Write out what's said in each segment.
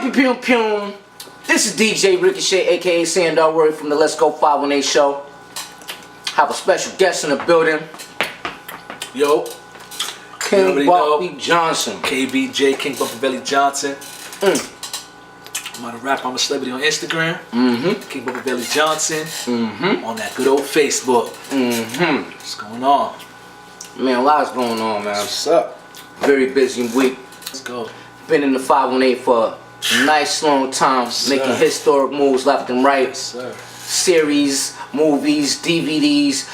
Pew pew pew. This is DJ Ricochet, aka Sandar Word from the Let's Go 518 show. Have a special guest in the building. Yo, King Bumpy Johnson. KBJ, King BUMBYEVLI Johnson. I'm on a rap, I'm a celebrity on Instagram. King BUMBYEVLI Johnson. On that good old Facebook. What's going on? Man, a lot's going on, man. What's up? Very busy week. Let's go. Been in the 518 for a nice long time, making historic moves left and right. Yes, sir. Series, movies, DVDs,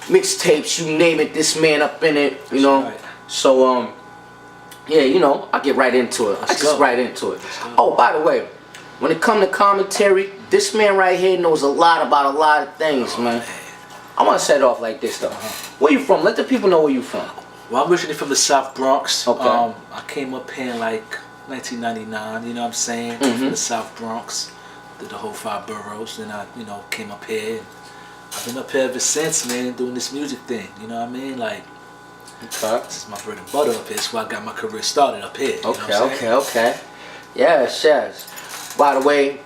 mixtapes, you name it, this man up in it, you know. Right. So yeah, you know, I get right into it. Right into it. Oh, by the way, when it comes to commentary, this man right here knows a lot about a lot of things, man. I want to set it off like this though. Where you from? Let the people know where you from. Well, I'm originally from the South Bronx. Okay. I came up here in like 1999, you know what I'm saying? From the South Bronx. Did the whole 5 boroughs. Then I, you know, came up here. And I've been up here ever since, man, doing this music thing. You know what I mean? Like, this is my bread and butter up here. That's why I got my career started up here. Okay. Yes. By the way,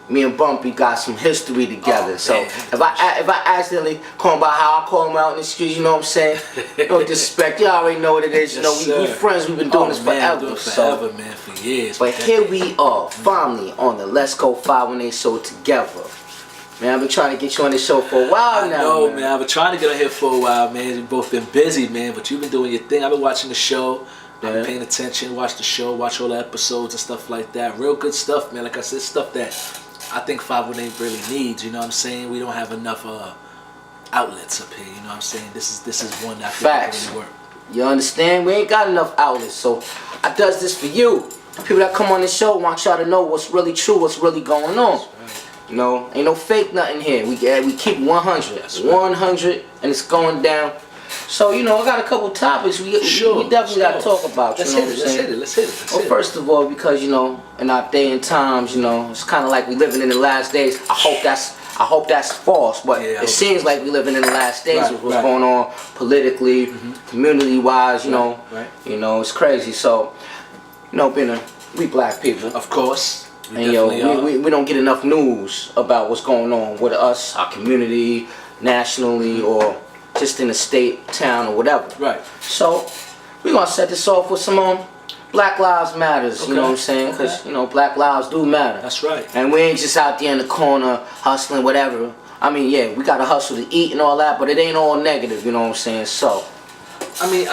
me and Bumpy got some history together. So if I accidentally call him by how I call him out in the streets, you know what I'm saying? No disrespect. You already know what it is. You know, we friends. We've been doing this forever. Man, for years. But here we are, finally on the Let's Go 518 show together. Man, I've been trying to get you on this show for a while now. I know, man. I've been trying to get on here for a while, man. We've both been busy, man. But you've been doing your thing. I've been watching the show. I've been paying attention, watch the show, watch all the episodes and stuff like that. Real good stuff, man. Like I said, stuff that I think 518 really needs. You know what I'm saying? We don't have enough outlets up here. You know what I'm saying? This is one that I think can really work. You understand? We ain't got enough outlets, so I does this for you. People that come on the show want y'all to know what's really true, what's really going on. Right. You know, ain't no fake nothing here. We keep 100, 100, and it's going down. So, you know, I got a couple topics we definitely got to talk about. Let's hit it. Let's hit it. Well, first of all, because, you know, in our day and times, you know, it's kind of like we living in the last days. I hope that's false, but it seems like we living in the last days with what's going on politically, community-wise. You know, you know, it's crazy. So, you know, we black people, of course, and we don't get enough news about what's going on with us, our community, nationally, or just in a state, town, or whatever. Right. So we're gonna set this off with some Black Lives Matters. You know what I'm saying? Because you know, Black lives do matter. That's right. And we ain't just out there in the corner hustling, whatever. I mean, yeah, we gotta hustle to eat and all that, but it ain't all negative. You know what I'm saying? So, I mean,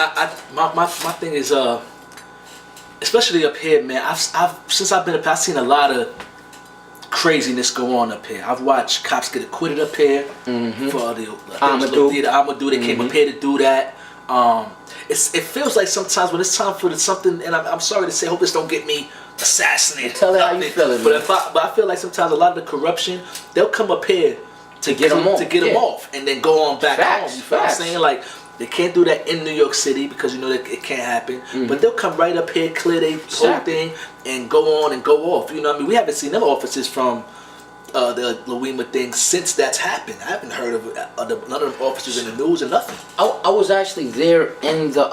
my thing is, especially up here, man. Since I've been up here, I've seen a lot of craziness go on up here. I've watched cops get acquitted up here for the Amadou. They came up here to do that. It feels like sometimes when it's time for something, and I'm sorry to say, I hope this don't get me assassinated. Tell it how you feeling. But I feel like sometimes a lot of the corruption, they'll come up here to get them off, and then go on back home. You feel what I'm saying? Like, they can't do that in New York City because you know that it can't happen. But they'll come right up here, clear their whole thing, and go on and go off. You know what I mean? We haven't seen them officers from the Voulme thing since that's happened. I haven't heard of none of the officers in the news or nothing. I was actually there in the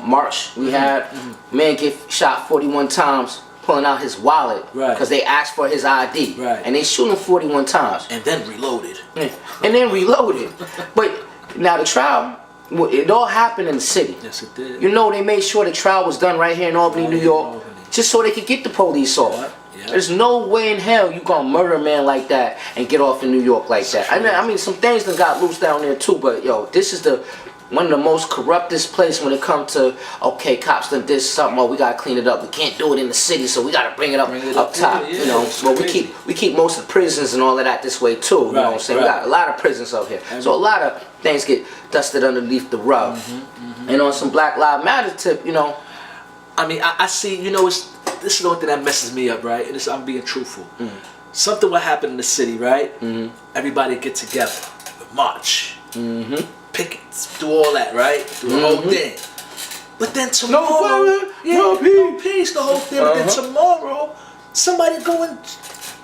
march we had. Man get shot 41 times pulling out his wallet because they asked for his ID. And they shoot him 41 times. And then reloaded. But now the trial, it all happened in the city. Yes, it did. You know, they made sure the trial was done right here in Albany, New York, just so they could get the police off. There's no way in hell you gonna murder a man like that and get off in New York like that. I mean, some things that got loose down there too, but yo, this is one of the most corruptest places when it comes to, okay, cops done did something, oh, we gotta clean it up. We can't do it in the city, so we gotta bring it up top. You know, but we keep most of the prisons and all of that this way too. You know what I'm saying? We got a lot of prisons up here, so a lot of things get dusted underneath the rug. And on some Black Lives Matter tip, you know, I mean, I see. You know, this is the only thing that messes me up, right? And I'm being truthful. Something will happen in the city, right? Everybody get together, march, pickets, do all that, right? Do the whole thing. But then tomorrow, no peace, the whole thing. But then tomorrow, somebody go and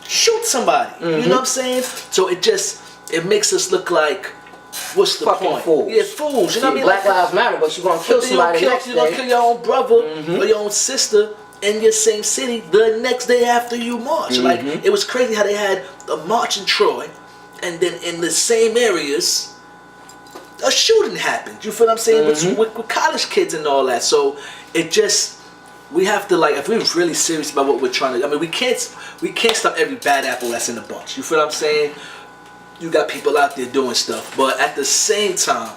shoot somebody. You know what I'm saying? So it makes us look like, what's the point? Fools. Yeah, fools. You know what I mean? Black Lives Matter, but you're gonna kill somebody next day. You're gonna kill your own brother or your own sister in your same city the next day after you march. Like, it was crazy how they had a march in Troy, and then in the same areas, a shooting happened. You feel what I'm saying? With college kids and all that. So it just, we have to, like, if we're really serious about what we're trying to, I mean, we can't stop every bad apple that's in the bunch. You feel what I'm saying? You got people out there doing stuff, but at the same time,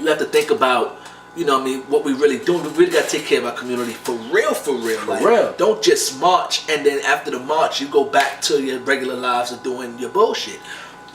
you have to think about, you know what I mean, what we really doing. We really got to take care of our community for real, for real. For real. Don't just march and then after the march you go back to your regular lives of doing your bullshit.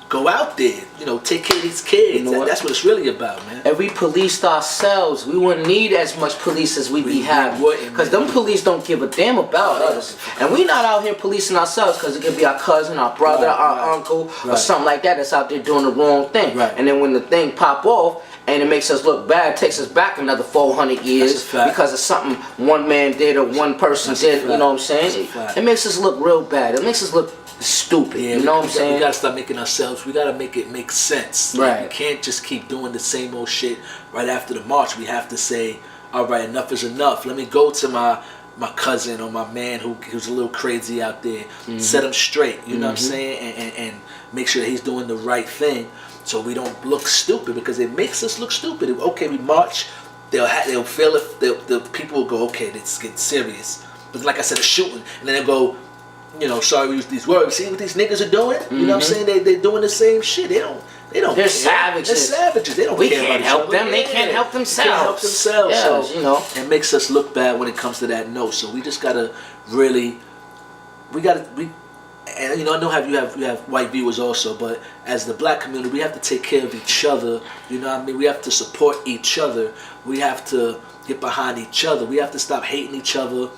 Go out there, you know, take care of these kids. You know what? That's what it's really about, man. If we policed ourselves, we wouldn't need as much police as we be having. Because them police don't give a damn about us. And we not out here policing ourselves because it could be our cousin, our brother, our uncle, or something like that that's out there doing the wrong thing. And then when the thing pop off, and it makes us look bad, it takes us back another 400 years because of something one man did or one person did, you know what I'm saying? It makes us look real bad. It makes us look stupid, you know what I'm saying? We gotta start making ourselves, we gotta make it make sense. Right. We can't just keep doing the same old shit right after the march. We have to say, all right, enough is enough. Let me go to my cousin or my man who's a little crazy out there, set him straight, you know what I'm saying? And make sure that he's doing the right thing. So we don't look stupid, because it makes us look stupid. Okay, we march, they'll feel if the people will go, okay, it's getting serious. But like I said, a shooting, and then they'll go, you know, sorry we use these words. See what these niggas are doing? You know what I'm saying? They're doing the same shit. They don't. They're care. savages. They're savages. They don't we care can't about help each them. other. They can't help themselves. They can't help themselves. Yeah, so, you know, it makes us look bad when it comes to that note. So we just gotta really, and you know, I know you have white viewers also, but as the black community, we have to take care of each other. You know what I mean? We have to support each other. We have to get behind each other. We have to stop hating each other.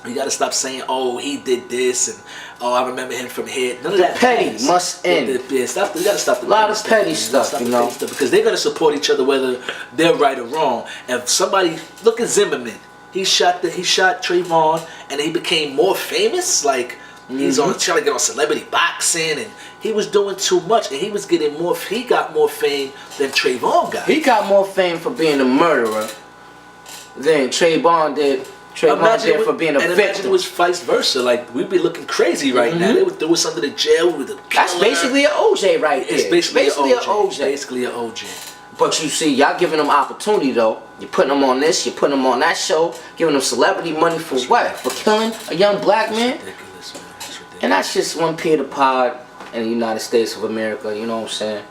We got to stop saying, oh, he did this, and oh, I remember him from here. None of that petty must end. We got to stop the a lot of petty stuff, you know, because they're going to support each other whether they're right or wrong. And if somebody, look at Zimmerman. He shot Trayvon, and he became more famous. Like, he's trying to get on celebrity boxing, and he was doing too much, and he was getting more. He got more fame than Trayvon got. He got more fame for being a murderer than Trayvon did. Trayvon did for being a victim. Imagine it was vice versa. Like, we'd be looking crazy right now. They would throw us under the jail with a killer. That's basically an OJ right there. It's basically an OJ. It's basically an OJ. But you see, y'all giving them opportunity though. You're putting them on this, you're putting them on that show, giving them celebrity money for what? For killing a young black man? That's ridiculous, man. That's ridiculous. And that's just one Peter Pod in the United States of America, you know what I'm saying?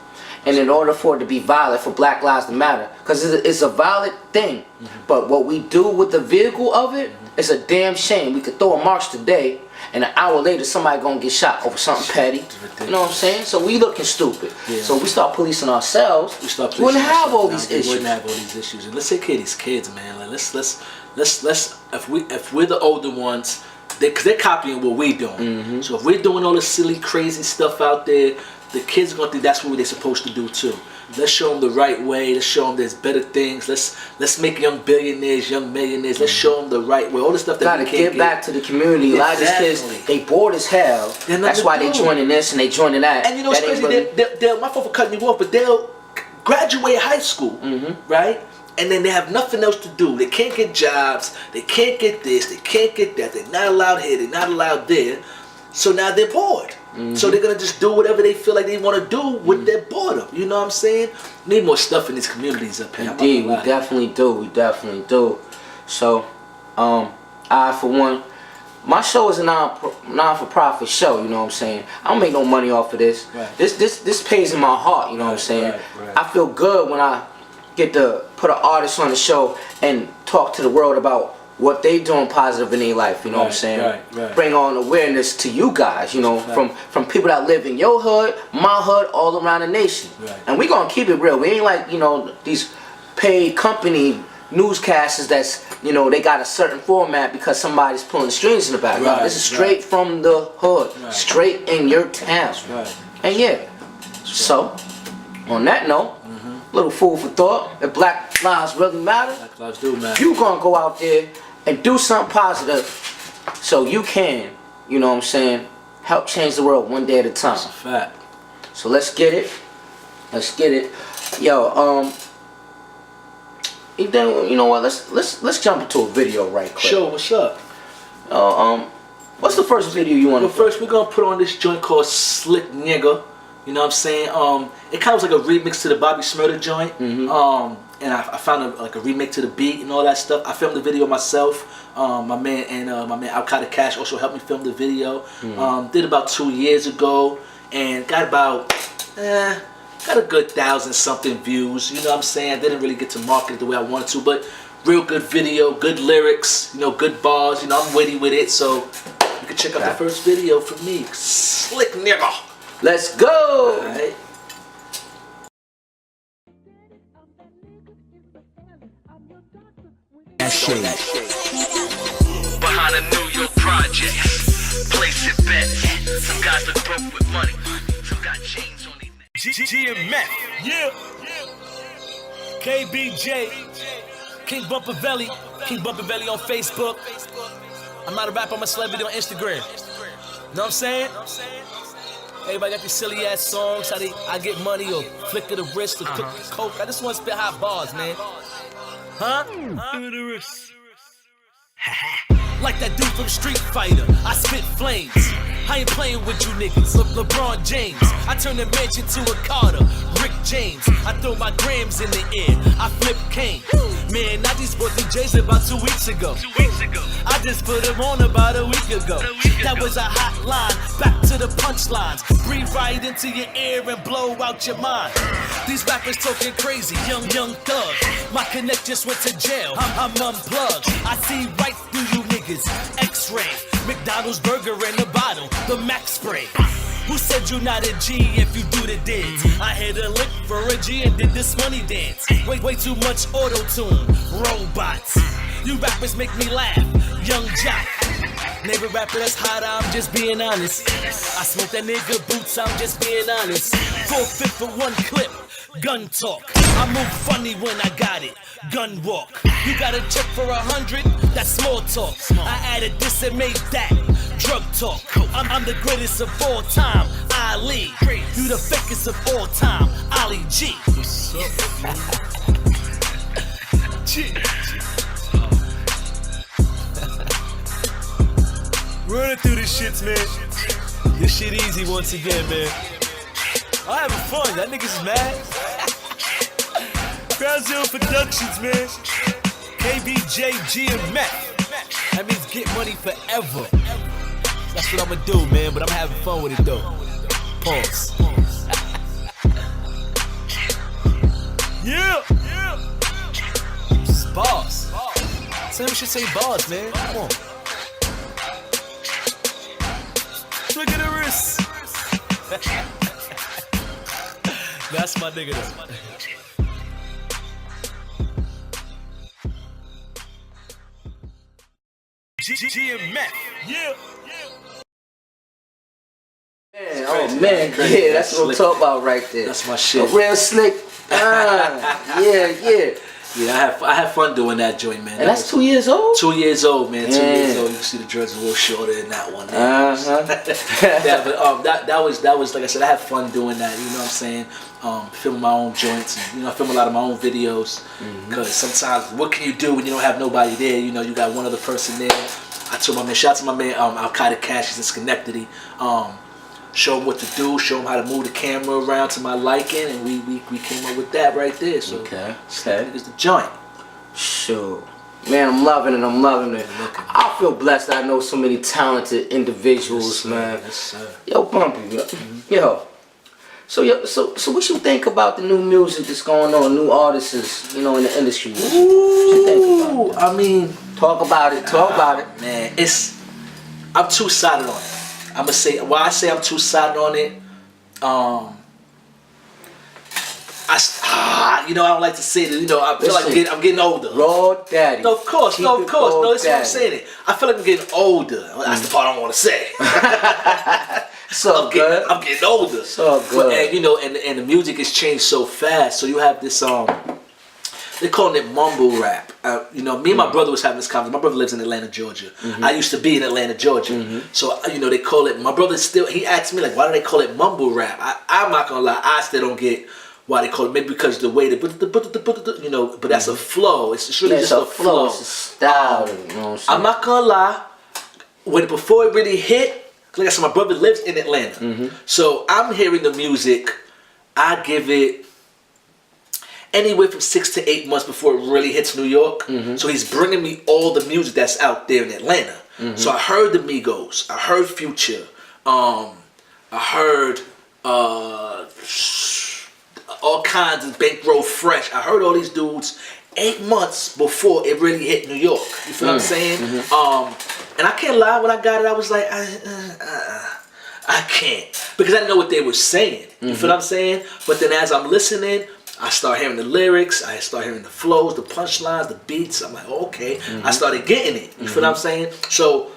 And in order for it to be valid, for Black Lives to matter, because it's a valid thing, but what we do with the vehicle of it is a damn shame. We could throw a march today, and an hour later somebody gonna get shot over something petty. You know what I'm saying? So we looking stupid. Yeah. So we start policing ourselves. We wouldn't have all these issues. We wouldn't have all these issues. And let's take care of these kids, man. Like, let's if we're the older ones, because they're copying what we're doing. So if we're doing all this silly, crazy stuff out there, the kids are gonna think that's what they're supposed to do too. Let's show them the right way. Let's show them there's better things. Let's make young billionaires, young millionaires. Let's show them the right way. All the stuff that we can't get back to the community. A lot of these kids, they bored as hell. That's why they joining this and they joining that. And you know what's crazy? They'll, my fault for cutting you off, but they'll graduate high school, right? And then they have nothing else to do. They can't get jobs. They can't get this. They can't get that. They're not allowed here. They're not allowed there. So now they're bored. So they're going to just do whatever they feel like they want to do with their boredom. You know what I'm saying? We need more stuff in these communities up here. Indeed, we definitely do. We definitely do. So, I, for one, my show is a non-for-profit show, you know what I'm saying? I don't make no money off of this. Right. This pays in my heart, you know what I'm saying? Right. I feel good when I get to put an artist on the show and talk to the world about what they doing positive in their life, you know what I'm saying? Right. Bring on awareness to you guys, you know, from people that live in your hood, my hood, all around the nation. Right. And we gonna keep it real. We ain't like, you know, these paid company newscasters that's, you know, they got a certain format because somebody's pulling the strings in the back. Right, This is straight from the hood, straight in your town. Right. And yeah, so on that note, little food for thought. If Black Lives really matter, Black lives do matter. you gonna go out there and do something positive so you can, you know what I'm saying, help change the world one day at a time. That's a fact. So let's get it. Let's get it. Yo, you know what? Let's jump into a video right quick. Sure, what's up? What's the first video you want to Well, first we're gonna put on this joint called Slick Nigga. You know what I'm saying? It kind of was like a remix to the Bobby Smurda joint. And I found like a remake to the beat and all that stuff. I filmed the video myself. My man Al Cash also helped me film the video. Did about 2 years ago and got about got a good 1,000-something views. You know what I'm saying? Didn't really get to market it the way I wanted to, but real good video, good lyrics, you know, good bars. You know, I'm witty with it, so you can check out the first video from me, Slick Nigga. Let's go. All right. Behind a New York project, place it bets. Some guys look broke with money, some got chains on their neck. G and Mac, yeah. KBJ, King BUMBYEVLI on Facebook. I'm not a rapper, I'm a celebrity on Instagram. Know what I'm saying? Everybody got these silly ass songs, how I get money or flick of the wrist or coke. I just want to spit hot bars, man. Huh? Like that dude from Street Fighter, I spit flames. I ain't playing with you niggas. LeBron James, I turn the mansion to a Carter. Rick James, I throw my grams in the air. I flip cane. Man, I just bought the J's about 2 weeks ago. I just put them on about a week ago. That was a hot line, back to the punchlines. Breathe right into your ear and blow out your mind. These rappers talking crazy, young thug. My connect just went to jail, I'm unplugged. I see right through you niggas, X-ray. McDonald's burger in the bottle, the Mac spray. Who said you not a G if you do the dance? I hit a lick for a G and did this money dance. Way too much auto-tune, robots. You rappers make me laugh, young jock. Neighbor rapper that's hot, I'm just being honest. I smoke that nigga boots, I'm just being honest. 4/5 for one clip, gun talk. I move funny when I got it, gun walk. You got a check for 100, that's small talk. I added this and made that, drug talk. I'm the greatest of all time, Ali. You the fakest of all time, Ali G. What's up, Running through this shit, man. This shit easy once again, man. I'm having fun. That niggas is mad. Ground Zero Productions, man. KBJ, G and Mac. That means get money forever. That's what I'ma do, man. But I'm having fun with it though. Pause. Yeah. This is bars. Some should say bars, man. Come on. Look at the wrist. That's my nigga though. G and Mac, yeah. Man, oh man, yeah, that's what I'm talking about right there. That's my shit. A real slick. Yeah. Yeah, I had fun doing that joint, man. And that's 2 years old? 2 years old, man. 2 years Yeah. old. You can see the dreads a little shorter than that one. Uh-huh. Yeah, but that was like I said, I had fun doing that. You know what I'm saying? Filming my own joints, and I film a lot of my own videos. Because sometimes, what can you do when you don't have nobody there? You know, you got one other person there. I told my man, shout out to my man Al Cash, he's in Schenectady. Show him what to do, show him how to move the camera around to my liking, and we came up with that right there. So Okay. it's the joint. Sure. Man, I'm loving it. I feel blessed that I know so many talented individuals, man. Yes, sir. Yo, Bumpy, yo. So what you think about the new music that's going on, new artists, in the industry? What you think about that? I mean, Talk about it. man. I'm two-sided on it. I'm gonna say why I say I'm two-sided on it. I don't like to say that. I feel like I'm getting older. Raw Daddy. No, of course. Keep No, it of course. Raw No, that's what I'm Daddy. saying. I feel like I'm getting older. That's the part I don't want to say. So good. I'm getting older. So good. And the music has changed so fast. So you have this they're calling it mumble rap. Me and my brother was having this conversation. My brother lives in Atlanta, Georgia. I used to be in Atlanta, Georgia. So they call it. My brother he asked me like, why do they call it mumble rap? I'm not gonna lie, I still don't get why they call it. Maybe because the way but that's a flow. It's really just a flow. It's a style. You know what I'm saying? I'm not gonna lie. before it really hit, like I said, my brother lives in Atlanta. So I'm hearing the music. I give it anywhere from 6 to 8 months before it really hits New York. So he's bringing me all the music that's out there in Atlanta. So I heard the Migos. I heard Future. I heard all kinds of Bankroll Fresh. I heard all these dudes 8 months before it really hit New York. You feel what I'm saying? And I can't lie, when I got it, I was like, I can't. Because I know what they were saying. You feel what I'm saying? But then as I'm listening, I start hearing the lyrics, I start hearing the flows, the punchlines, the beats. I'm like, okay. I started getting it. You feel what I'm saying? So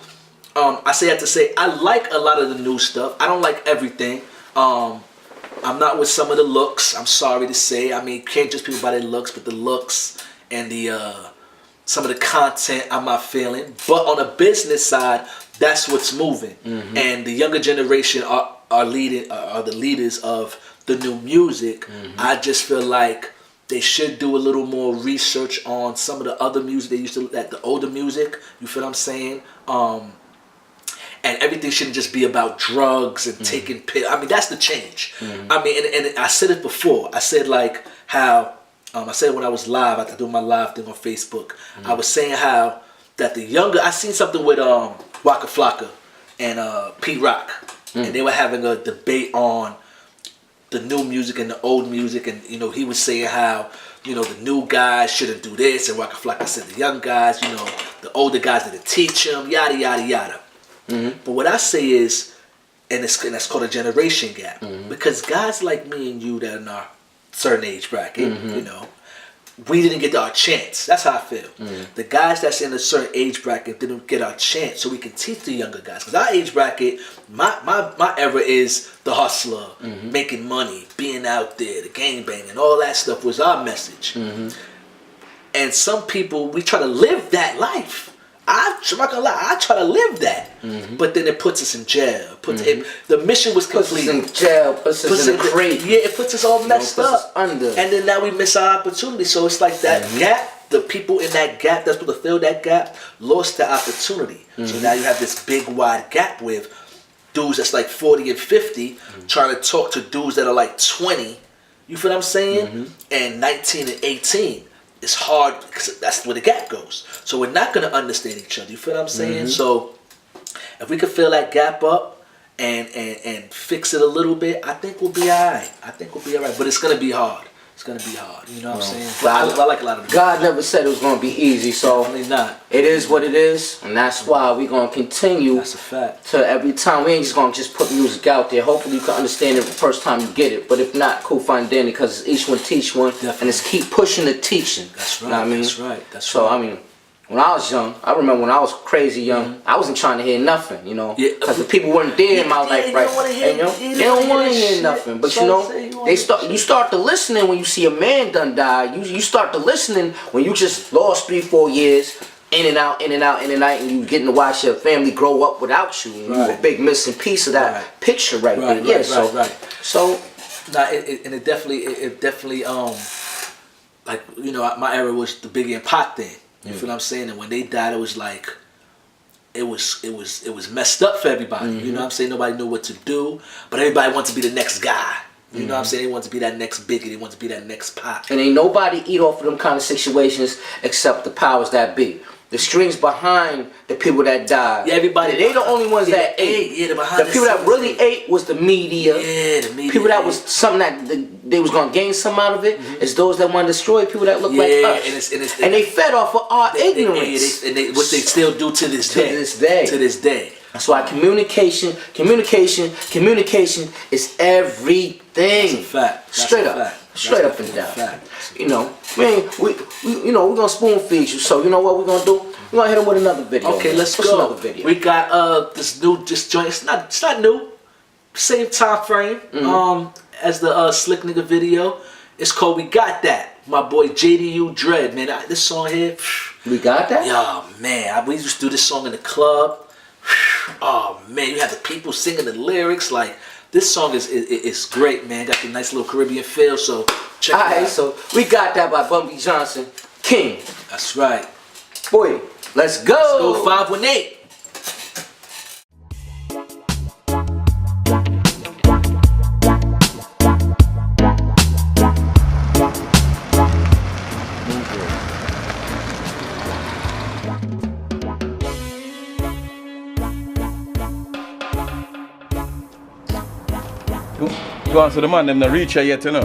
I say that to say, I like a lot of the new stuff. I don't like everything. I'm not with some of the looks. I'm sorry to say. I mean, can't just people by their looks, but the looks and the some of the content I'm not feeling. But on a business side, that's what's moving. And the younger generation are the leaders of the new music. I just feel like they should do a little more research on some of the other music they used to, like the older music. You feel what I'm saying? And everything shouldn't just be about drugs and taking pills. I mean, that's the change. I mean, and I said it before. I said like how, I said when I was live, I doing my live thing on Facebook. I was saying how that the younger, I seen something with Waka Flocka and Pete Rock. And they were having a debate on the new music and the old music. And, you know, he was saying how, you know, the new guys shouldn't do this. And Waka Flocka said the young guys, you know, the older guys didn't teach them, yada, yada, yada. But what I say is, and that's called a generation gap, because guys like me and you that are in our certain age bracket, you know, we didn't get our chance. That's how I feel. The guys that's in a certain age bracket didn't get our chance, so we can teach the younger guys. Because our age bracket, my era is the hustler, making money, being out there, the gangbanging, all that stuff was our message. And some people, we try to live that life. I'm not gonna lie, I try to live that, but then it puts us in jail. The mission was complete. Puts us in jail, puts us in a crate. Yeah, it puts us all messed up. Under. And then now we miss our opportunity. So it's like that gap, the people in that gap that's supposed to fill that gap lost the opportunity. So now you have this big wide gap with dudes that's like 40 and 50 trying to talk to dudes that are like 20. You feel what I'm saying? And 19 and 18. It's hard because that's where the gap goes. So we're not going to understand each other. You feel what I'm saying? So if we could fill that gap up and fix it a little bit, I think we'll be all right. But it's going to be hard. It's going to be hard. You know what I'm saying? But I like a lot of the God never said it was going to be easy. So Definitely not. It is what it is. And that's why we're going to continue. That's a fact. To every time. We ain't just going to just put music out there. Hopefully you can understand it the first time you get it. But if not, cool, fine, Danny. Because each one teach one. Definitely. And it's keep pushing the teaching. That's right. You know what I mean? That's right. That's so, right. I mean, when I was young, I remember when I was crazy young, I wasn't trying to hear nothing, you know, because the people weren't there in my life, right? And, you know, they don't want to hear nothing, but you know, you start to listening when you see a man done die. You start to listening when you just lost 3-4 years, in and out, and you getting to watch your family grow up without you. And you a big missing piece of that picture right there. Yeah, so. Nah, it definitely like, you know, my era was the Biggie and Pac thing. You feel what I'm saying? And when they died, it was like, it was messed up for everybody. You know what I'm saying? Nobody knew what to do, but everybody wanted to be the next guy. You know what I'm saying? They want to be that next Biggie. They want to be that next Pac. And ain't nobody eat off of them kind of situations except the powers that be. The strings behind the people that died. Yeah, everybody. They the only ones that ate. Yeah, the people that really ate was the media. Yeah, the media. People that was something that they was gonna gain some out of it. It's those that want to destroy people that look like us. And they fed off of our ignorance. And what they still do to this day. To this day. That's why communication is everything. That's a fact. Straight up and down. You know, man, we're gonna spoon feed you. So you know what we're gonna do? We're gonna hit him with another video. Okay, man. let's What's go. Another video? We got this joint. It's not new. Same time frame. As the Slick Nigga video. It's called "We Got That." My boy JDU Dread, man. This song here. We got that. Yo, man, we used to do this song in the club. Oh man, you have the people singing the lyrics. Like, this song is great, man. Got the nice little Caribbean feel. So check it out. Alright, so We Got That by Bumpy Johnson, King. That's right. Boy, let's go. Let's go 518. Go on, so the man them not reach here yet, you know.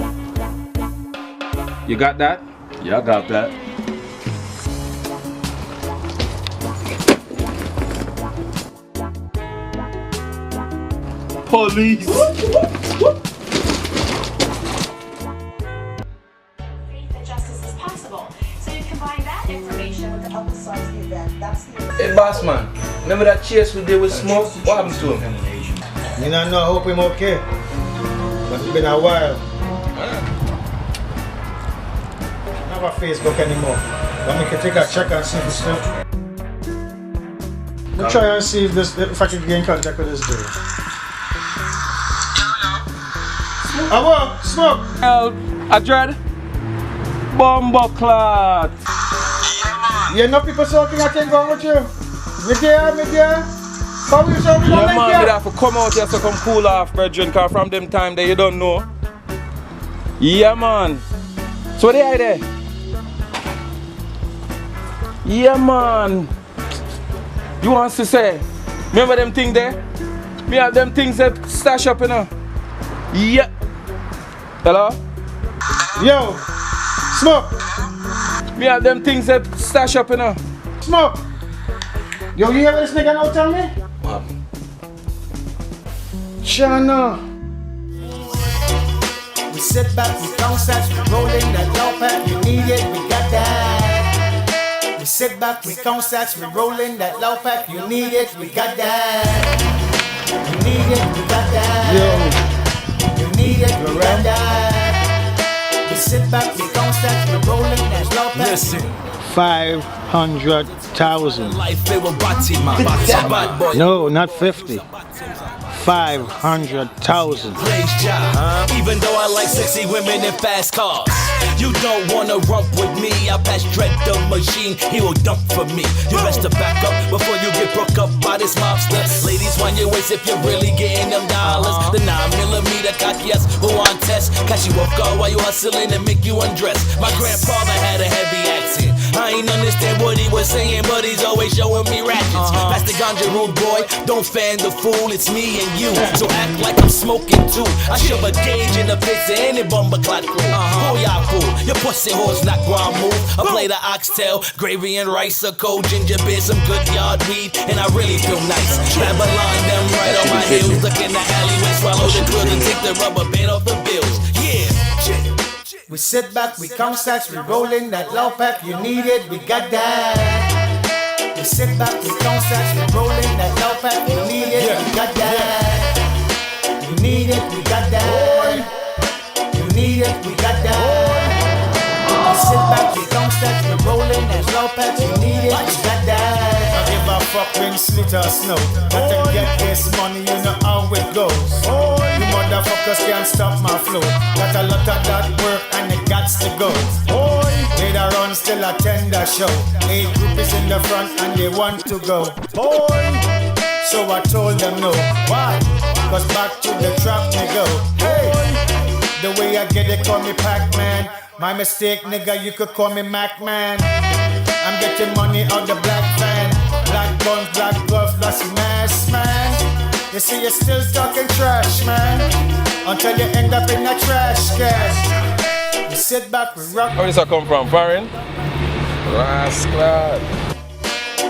You got that? Yeah, I got that. Police! That justice is possible. So you combine that information with the help of SARS event. That's the Hey, boss man, remember that chase we did with Smoke? What happened to him? You don't know, I hope him okay. But it's been a while. I don't have a Facebook anymore. But we can take a check and see if it's still. We'll try and see if I can get in contact with this dude. Hello, Smoke! I dread. Bumbleclot. You know people talking I can go with you? Me there? Come you show me Yeah, man, like you have to come out here so come cool off, brethren, cause from them time that you don't know. Yeah, man. So they are there. Yeah, man. You want to say, remember them things there? Me have them things that stash up, you know. Yeah. Hello? Yo, Smoke! Me have them things that stash up, you know. Smoke! Yo, you hear what this nigga now tell me? What? Chana. We sit back, we bounce as we rolling that low pack. You need it, we got that. We sit back, we bounce as we rolling that low pack. You need it, we got that. You need it, we got that. You need it, we got that. We sit back, we bounce as we rolling that low pack. Listen. 500,000. Life they were body man. Bad boy. No, not 50. 500,000. Blaze job. Even though I like sexy women and fast cars, you don't wanna rump with me. I pass Dread the machine, he will dump for me. You best to back up before you get broke up by this mobster. Ladies, wind your waist if you're really getting them dollars. The 9mm cock, yes, who on test? Catch you off guard while you hustling and make you undress. My grandfather had a heavy accent. I ain't understand what he was saying, but he's always showing me ratchets. Pass the ganja rude boy, don't fan the fool, it's me and you. So act like I'm smoking too. I shove a gauge in the face of any bumbleclot crew. Oh y'all fool, your pussy hoes not ground move. I play the oxtail, gravy and rice, a cold ginger beer, some good yard weed, and I really feel nice. Babylon them right on my heels, look in the alleyway, swallow the quill and take the rubber band off the bills. Yeah. We sit back, we count sacks, we rolling that low pack. You need it, we got that. We sit back, we count sacks, we rolling that low pack. You need it, we got that. You need it, we got that. You need it, we got that. We sit back, we count sacks, we rolling that low pack. You need it, we got that. I give a fuck when sleet or snow. Gotta get this money, you know how it goes. You motherfuckers can't stop my flow. Got a lot of that work and it gots to go. Later on still attend the show. 8 groupies in the front and they want to go. So I told them no. Why? Cause back to the trap they go. Hey, the way I get it, call me Pac-Man. My mistake, nigga, you could call me Mac-Man. I'm getting money out the black van. Black guns, black gloves, that's mask, man. You see, you're still talking trash, man. Until you end up in a trash can. We sit back, we rock. Where does that come from? Foreign? Rascal.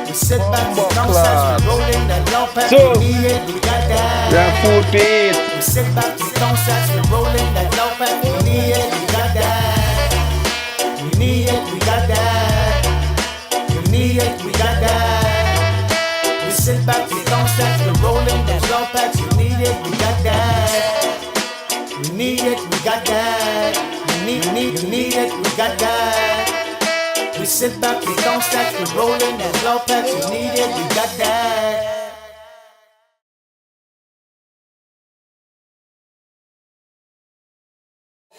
We sit back, we bounce as we rolling that low pack. So, You need it, we got that. yeah, food to eat. We sit back, we bounce as we rolling that low pack. You need it, we got that. You need it, we got that. You need it, we got that. We sit back, we bounce as we rolling that low pack. You need it, we got that. You need it, we got that. You need it, we got that. We sit back, we don't stack, we rolling that low pack. You need it, we got that.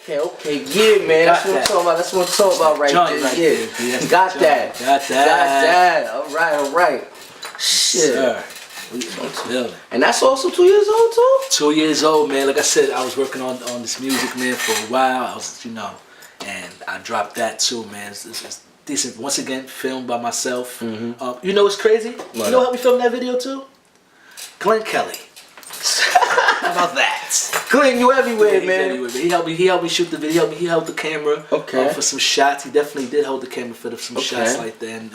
Okay, yeah, man. That's what I'm talking about. That's what I'm talking about right Joint there. right Yeah, there, yeah. got Joint. that. Got that. All right. Shit. Sir, we feeling. And that's also 2 years old too. 2 years old, man. Like I said, I was working on this music, man, for a while. I was, and I dropped that too, man. It's decent. Once again, filmed by myself. You know what's crazy? You know how we filmed that video too? Glenn Kelly. How about that? Glenn, you everywhere, He's man. everywhere, man. He helped me shoot the video. He held the camera for some shots. He definitely did hold the camera for some shots like that. And,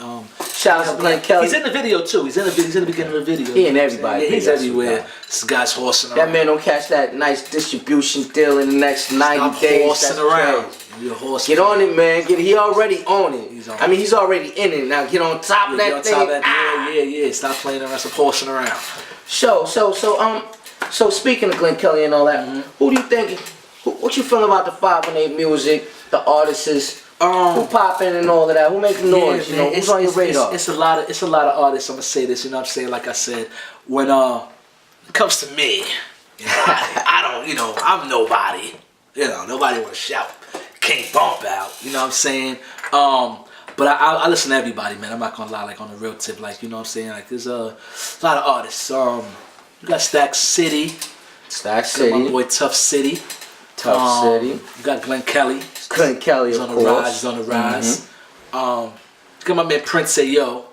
shout out to Glenn Kelly. He's in the video too. He's in the beginning of the video. He in everybody. Yeah, he's everywhere. This guy's horsing around. That man don't catch that nice distribution deal in the next 90 days. Horsing around. You're horsing. Get on it, man. He already on it. He's on he's already in it. Now get on top of that thing. Yeah. Stop playing around. Stop horsing around. So speaking of Glenn Kelly and all that, who do you think? What you feel about the 518 music, the artists, who popping and all of that? Who making noise? Man, who's on your radar? It's a lot of artists. I'm gonna say this. You know what I'm saying? Like I said, when it comes to me, I don't. I'm nobody. Nobody wanna shout. Can't bump out. You know what I'm saying? But I listen to everybody, man. I'm not gonna lie, like on the real tip, like you know what I'm saying. Like there's a lot of artists. You got Stack City. My boy Tough City. You got Glenn Kelly. Glenn Kelly, he's of on course. The rise. He's on the rise. You got my man Prince Ayo.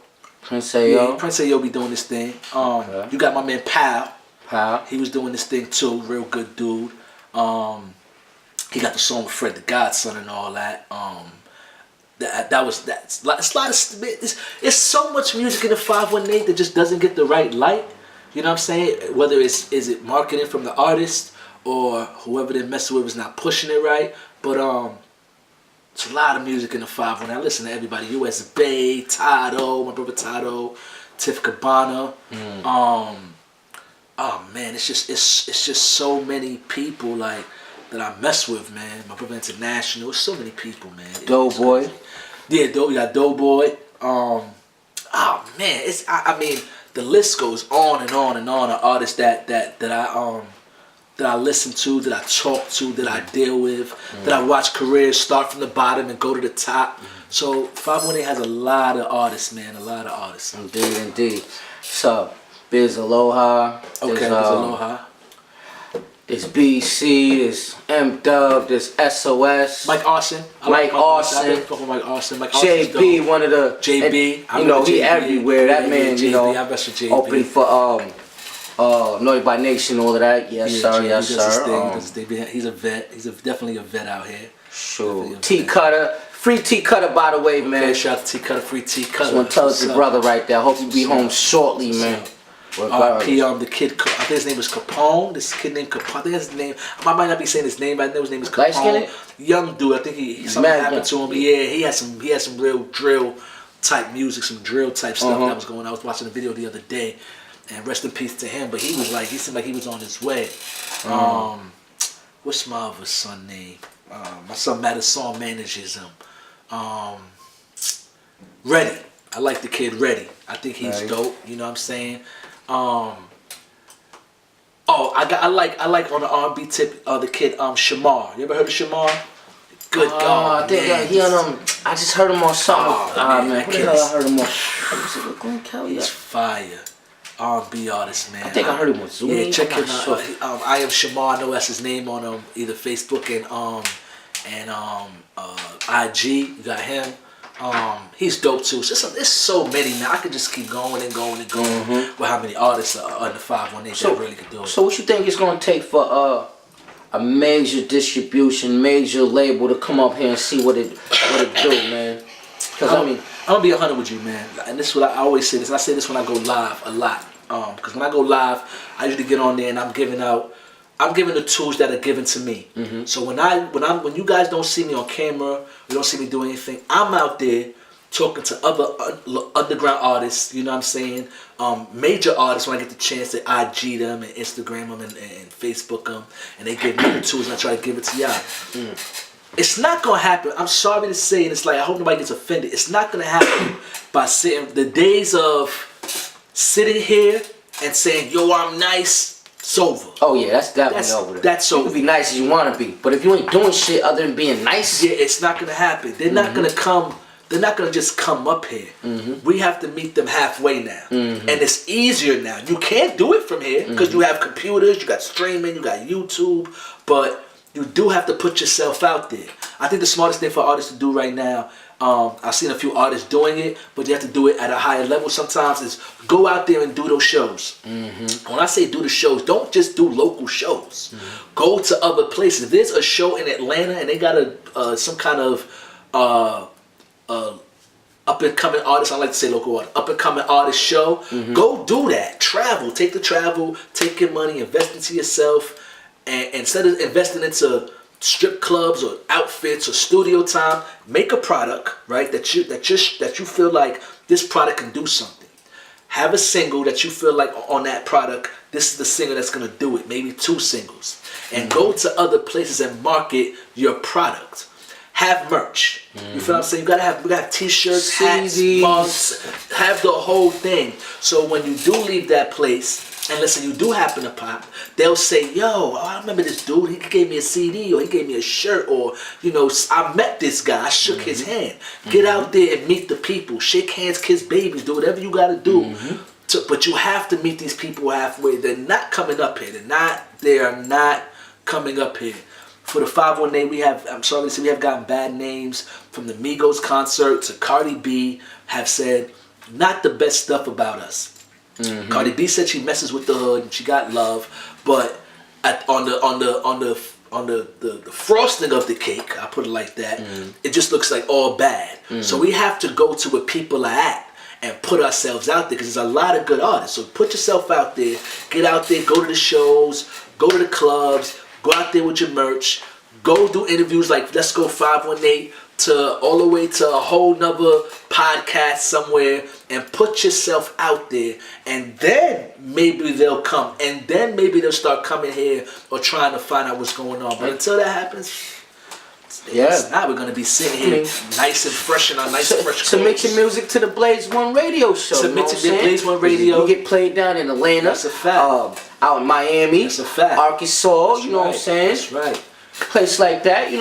Yeah, Prince Ayo be doing this thing. You got my man Pal. He was doing this thing too. Real good dude. He got the song with Fred the Godson and all that. It's a lot of it's so much music in the 518 that just doesn't get the right light. You know what I'm saying? Whether is it marketing from the artist or whoever they're messing with is not pushing it right. But it's a lot of music in the 518. I listen to everybody. US Bay, Tado, my brother Tado, Tiff Cabana. Oh man, it's just so many people like that I mess with, man. My brother International. It's so many people, man. Doughboy. Yeah, you got Doughboy. Oh man, I mean the list goes on and on and on of artists that I listen to, that I talk to, that I deal with, that I watch careers start from the bottom and go to the top. So 518 has a lot of artists, man. A lot of artists. Indeed. So Biz Aloha. There's Aloha. There's BC, there's M-Dub, there's SOS. Mike Arson. Mike Arson. JB, one of the... JB. He everywhere. That man, JB, I mess with JB. Opening for Naughty by Nation, all of that. Yes, sir. He does his thing. He's a vet. He's definitely a vet out here. Sure. T Cutter. Free T Cutter, by the way, man. Okay, shout out to T Cutter, free T Cutter. Just want to tell your brother right there. I hope you be home shortly, man. R.I.P. The kid, I think his name was Capone. This kid named Capone. I think his name. I might not be saying his name, but I know his name is Capone. Young dude. I think something happened to him. Yeah, he had some real drill type music, some drill type stuff that was going on. I was watching a video the other day, and rest in peace to him. But he seemed like he was on his way. What's my other son name? My son Madison manages him. Reddy. I like the kid Reddy. I think he's dope. You know what I'm saying? I like on the R&B tip the kid Shamar. You ever heard of Shamar? Good God, I think he on I just heard him on something. Man, what the hell I heard him on? Glenn Kelly. He's fire. R&B artist, man. I think I heard him on Zoom. Yeah, check him out. I am Shamar. I know that's his name on either Facebook and IG. You got him. He's dope too. It's so many, man. I could just keep going and going and going with how many artists are in the 518 that really could do it. So what you think it's gonna take for a major distribution, major label to come up here and see what it do, man? Because I'm gonna be 100 with you, man. And this is what I always say. I say this when I go live a lot. Because when I go live, I usually get on there and I'm giving the tools that are given to me. So when you guys don't see me on camera, you don't see me doing anything, I'm out there talking to other underground artists, you know what I'm saying? Major artists, when I get the chance to IG them and Instagram them and Facebook them, and they give me the tools and I try to give it to y'all. It's not gonna happen. I'm sorry to say, and it's like I hope nobody gets offended. It's not gonna happen by sitting. The days of sitting here and saying, "Yo, I'm nice," it's over. Oh yeah, that's definitely over. That's over. You can be nice as you want to be, but if you ain't doing shit other than being nice, yeah, it's not gonna happen. They're not gonna come. They're not gonna just come up here. We have to meet them halfway now, and it's easier now. You can't do it from here because you have computers, you got streaming, you got YouTube, but you do have to put yourself out there. I think the smartest thing for artists to do right now I've seen a few artists doing it, but you have to do it at a higher level. Sometimes it's go out there and do those shows. When I say do the shows, don't just do local shows. Go to other places. If there's a show in Atlanta and they got some kind of up and coming artist, I like to say local artist, up and coming artist show, go do that. Travel, take your money, invest into yourself, and instead of investing into strip clubs or outfits or studio time, make a product, right, that you feel like this product can do something. Have a single that you feel like on that product, this is the single that's gonna do it, maybe 2 singles. And go to other places and market your product. Have merch. You feel what I'm saying? We gotta have t-shirts, hats, mugs, have the whole thing. So when you do leave that place, and listen, you do happen to pop, they'll say, yo, I remember this dude, he gave me a CD, or he gave me a shirt, or, I met this guy, I shook his hand. Get out there and meet the people. Shake hands, kiss babies, do whatever you gotta do. But you have to meet these people halfway. They're not coming up here. They are not coming up here. For the 518, we have gotten bad names from the Migos concert to Cardi B have said not the best stuff about us. Cardi B said she messes with the hood and she got love, but on the frosting of the cake, I put it like that, it just looks like all bad. So we have to go to where people are at and put ourselves out there, because there's a lot of good artists. So put yourself out there, get out there, go to the shows, go to the clubs, go out there with your merch, go do interviews like Let's Go 518 to all the way to a whole nother podcast somewhere, and put yourself out there, and then maybe they'll come, and then maybe they'll start coming here or trying to find out what's going on. But until that happens, now we're gonna be sitting here nice and fresh in our fresh submit your music to the Blaze One radio show. Submit to the Blaze One radio. You get played down in Atlanta. That's a fact. Out in Miami. That's a fact. Arkansas. You know what I'm saying? That's right. Place like that, New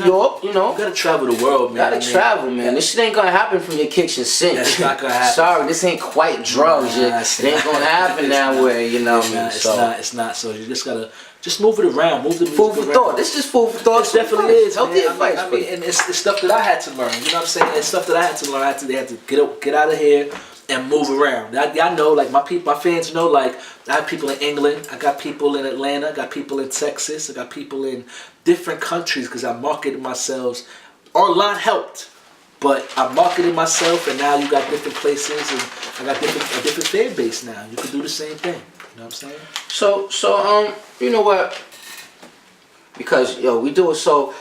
York, You gotta travel the world, man. Gotta travel, man. This shit ain't gonna happen from your kitchen sink. That's not gonna happen. Sorry, this ain't quite drugs. It ain't gonna happen that way, It's not. So you just gotta move it around. Move the music food for around. thought. This is food for thought. It definitely is. Healthy advice. I mean, and it's stuff that I had to learn. You know what I'm saying? It's stuff that I had to learn. I had to get out of here and move around. I know, like my fans know, like I have people in England, I got people in Atlanta, I got people in Texas, I got people in different countries, because I marketed myself. Online helped, but I marketed myself, and now you got different places, and I got a different fan base now. You can do the same thing. You know what I'm saying? So you know what? Because we do it so.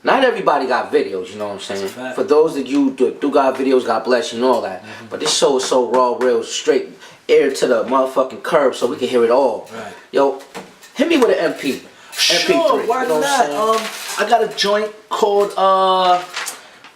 Not everybody got videos, you know what I'm saying? For those that you do got videos, God bless you and all that. But this show is so raw, real, straight, air to the motherfucking curb, so we can hear it all. Right. Yo, hit me with an MP. Sure, MP3, why you know not? I got a joint called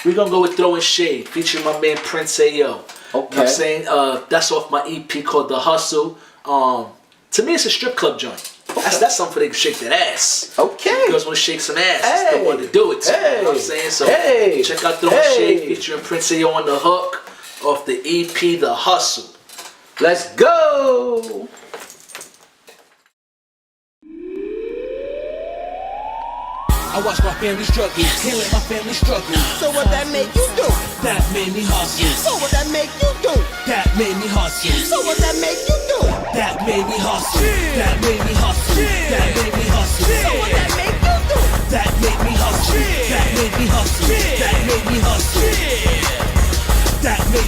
we're gonna go with Throwing Shade, featuring my man Prince Ayo. You know what I'm saying? That's off my EP called The Hustle. To me, it's a strip club joint. That's something for they can shake that ass. Okay. Girls want to shake some ass. That's the one to do it to. You know what I'm saying? So check out Throwing Shade, featuring Prince Ayo on the hook, off the EP The Hustle. Let's go. I watch my family struggle, can't let my family struggle. So what that make you do? That made me hustle. So what that make you do? That made me hustle. So what that make you do? That made me hustle. That made me hustle. That made me hustle. So what that make you do? That made me hustle. That made me hustle. That made me hustle.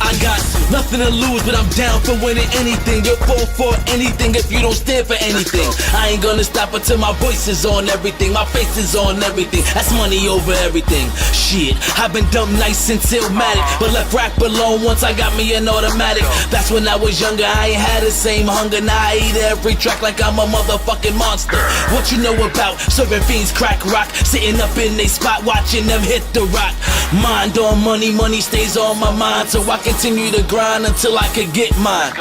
I got nothing to lose, but I'm down for winning anything. You'll fall for anything if you don't stand for anything. I ain't gonna stop until my voice is on everything, my face is on everything. That's money over everything. Shit, I've been dumb nice until Matic, but left rap alone once I got me an automatic. That's when I was younger, I ain't had the same hunger. Now I eat every track like I'm a motherfucking monster. What you know about serving fiends crack rock, sitting up in they spot watching them hit the rock. Mind on money, money stays on my mind, so I continue to grind until I can get mine.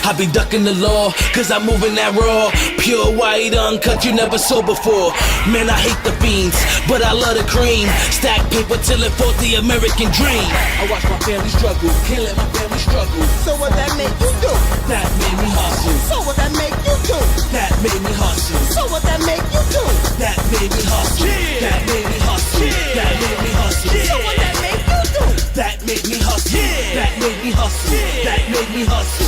I be ducking the law, cause I'm moving that raw. Pure white, uncut, you never saw before. Man, I hate the fiends, but I love the cream. Stack paper till it fought the American dream. I watch my family struggle, can't let my family struggle. So what that make you do? That made me hustle. So what that make you do? That made me hustle. So what that make you do? That made me hustle. That made me hustle. That made me hustle. So what that make you do? That hustle. That made me hustle.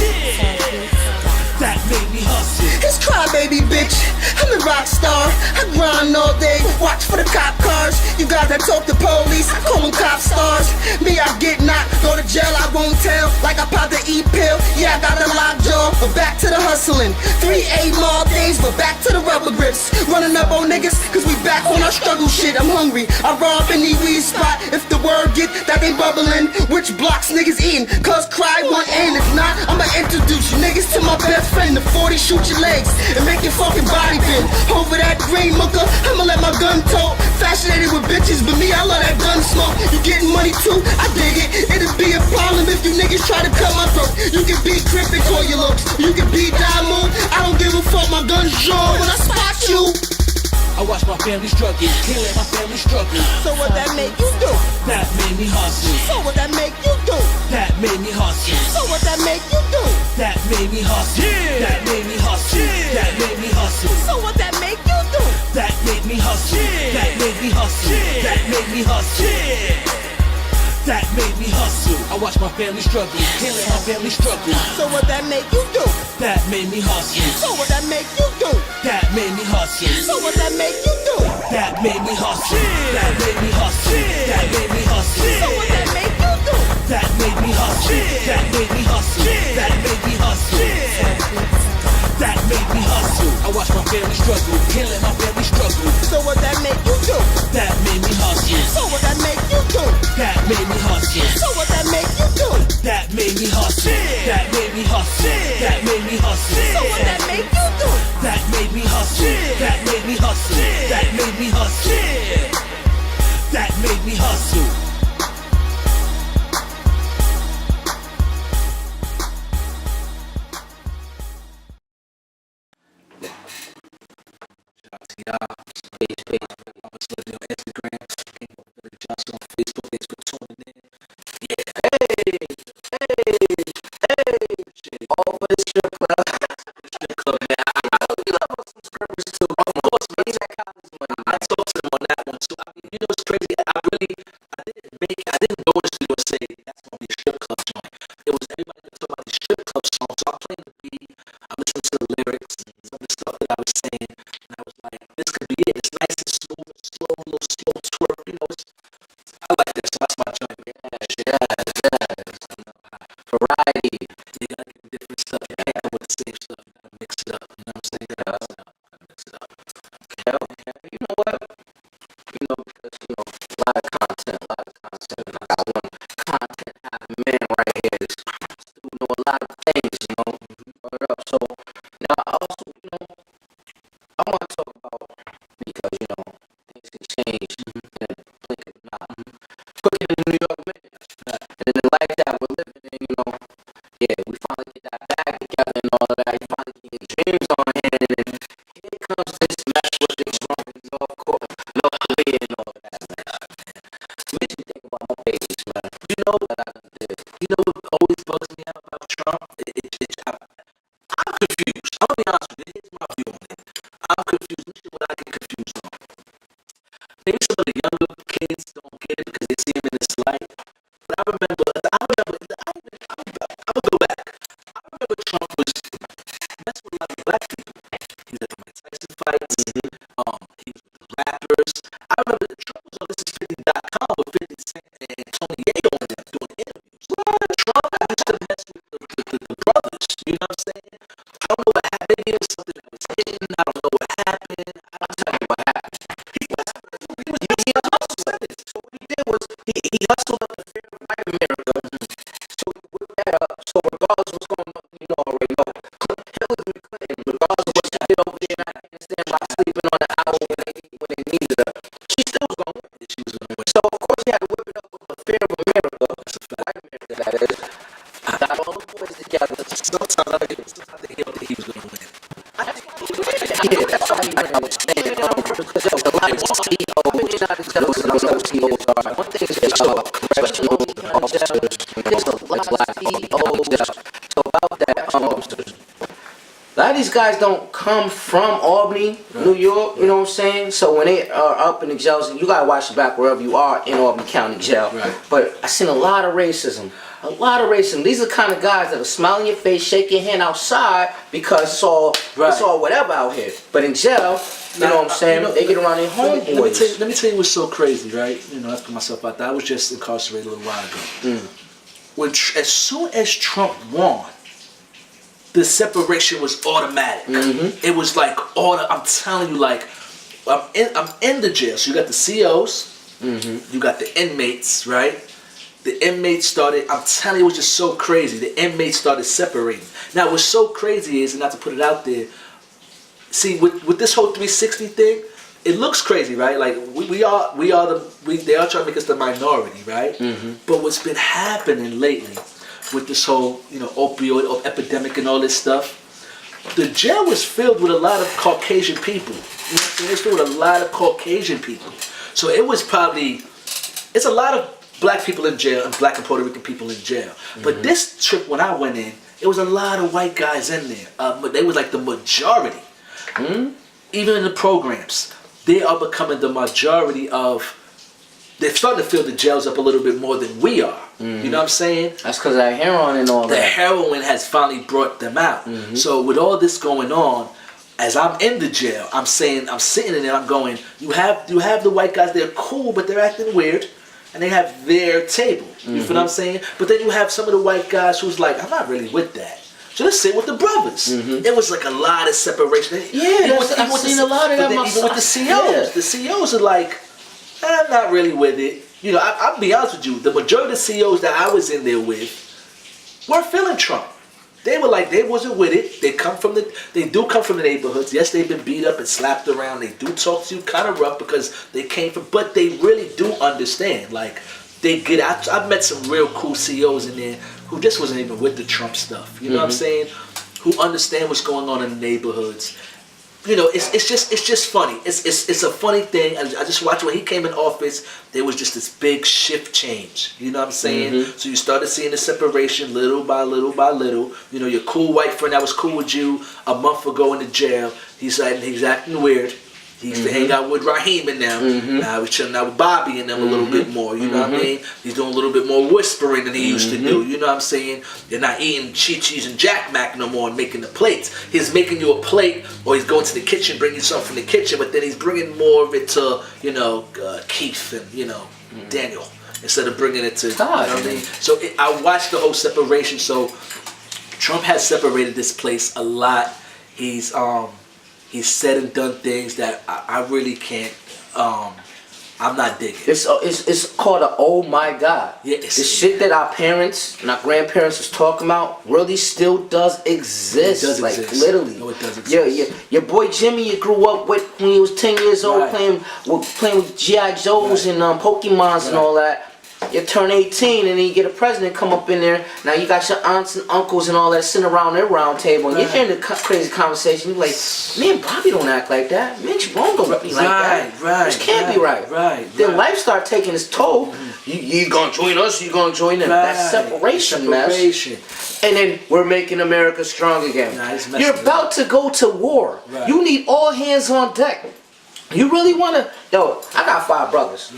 That made me hustle. It's crybaby, bitch. I'm a rock star. I grind all day, watch for the cop cars. You guys that talk to police, I call them cop stars. Me, I get knocked, go to jail, I won't tell. Like I popped the E-pill, yeah, I got a lockjaw. But back to the hustling. 3 8 more days, but back to the rubber grips. Running up on niggas, cause we back on our struggle shit. I'm hungry, I rob any weed spot. If the word get that they bubbling, which blocks niggas eating? Cause cry one end, if not, I'ma introduce you niggas to my best friend. The 40 shoot your legs and make your fucking body bend. Over that green mucker, I'ma let my gun talk. Fascinated with bitches, but me, I love that gun smoke. You getting money too? I dig it. It'll be a problem if you niggas try to cut my throat. You can be cryptic or your looks. You can be diamond. I don't give a fuck, my gun's drawn when I spot you. I watch my family struggle, can't let my family struggle. So what that make you do? That made me hustle. So what that make you do? That made me hustle. So what that make you do? That made me hustle. That made me hustle. That made me hustle. So what that make you do? That made me hustle. That made me hustle. That made me hustle. That made me hustle. I watch my family struggle, can't let my family struggle. So what that make you do? That made me hustle. So what that make you do? That made me hustle. So what that make you do? That made me hustle. That made me hustle. That made me hustle. So what that make you do? That made me hustle. That made me hustle. That made me hustle. That made me hustle. I watch my family struggle, can't let my family struggle. So what that make you do? That made me hustle. So what that make you do? That made me hustle. So what that make you do? That made me hustle. That made me hustle. That made me hustle. So what that make you do? That made me hustle. That made me hustle. That made me hustle. That made me hustle. A lot of of these guys don't come from Albany, New York, you know what I'm saying? So when they are up in the jails, you gotta watch your back wherever you are in Albany County Jail. Right. But I seen a lot of racism. A lot of racism. These are the kind of guys that will smile in your face, shake your hand outside because it's all whatever out here. But in jail, you know what I'm saying? They get around their homeboys. Let me tell you what's so crazy, right? You know, I put myself out there. I was just incarcerated a little while ago. As soon as Trump won, the separation was automatic. It was like I'm telling you, like I'm in the jail. So you got the COs, you got the inmates, right? The inmates started, I'm telling you, it was just so crazy. The inmates started separating. Now, what's so crazy is, and not to put it out there, see, with this whole 360 thing, it looks crazy, right? Like, they are trying to make us the minority, right? But what's been happening lately with this whole, you know, opioid epidemic and all this stuff, the jail was filled with a lot of Caucasian people. You know what I'm saying? It was filled with a lot of Caucasian people. So it was probably, it's a lot of black people in jail and black and Puerto Rican people in jail. But this trip when I went in, it was a lot of white guys in there. But they was like the majority. Even in the programs, they are becoming the majority of, they're starting to fill the jails up a little bit more than we are. You know what I'm saying? That's because of that heroin and all that. The heroin has finally brought them out. So with all this going on, as I'm in the jail, I'm saying, I'm sitting in there, I'm going, you have the white guys, they're cool, but they're acting weird. And they have their table. You feel what I'm saying? But then you have some of the white guys who's like, I'm not really with that. So let's sit with the brothers. It was like a lot of separation. I've seen a lot of that. Even with the COs. The COs are like, I'm not really with it. You know, I'll be honest with you. The majority of the COs that I was in there with were feeling Trump. They were like, they wasn't with it. They do come from the neighborhoods. Yes, they've been beat up and slapped around. They do talk to you kind of rough because they came from, but they really do understand. Like, they get out. I've met some real cool CEOs in there who just wasn't even with the Trump stuff. You know what I'm saying? Who understand what's going on in the neighborhoods. You know, it's just funny. It's a funny thing. I just watched when he came in office, there was just this big shift change. You know what I'm saying? So you started seeing the separation little by little by little. You know, your cool white friend that was cool with you a month ago in the jail, he's acting weird. He used to hang out with Raheem and them. Now he's chilling out with Bobby and them a little bit more. You know what I mean? He's doing a little bit more whispering than he used to do. You know what I'm saying? They're not eating Chi-Chi's and Jack Mac no more and making the plates. He's making you a plate, or he's going to the kitchen, bringing something from the kitchen, but then he's bringing more of it to, you know, Keith and, you know, Daniel, instead of bringing it to, you know what I mean? So I watched the whole separation. So Trump has separated this place a lot. He's said and done things that I really can't, I'm not digging. It's called a oh my God. Yeah, the shit that our parents and our grandparents was talking about really still does exist. It does like exist. literally. No, it does exist. Yeah. Your boy Jimmy you grew up with when he was 10 years old playing with G.I. Joes and Pokemons and all that. You turn 18 and then you get a president come up in there. Now you got your aunts and uncles and all that sitting around their round table and you're hearing the crazy conversation. You're like, me and Bobby don't act like that. Me and Sharon don't be like that. This can't be right. Then life start taking its toll. You gonna join us? You gonna join them? That's separation, man. And then we're making America strong again. You're about to go to war. You need all hands on deck. You really wanna? Yo, I got 5 brothers.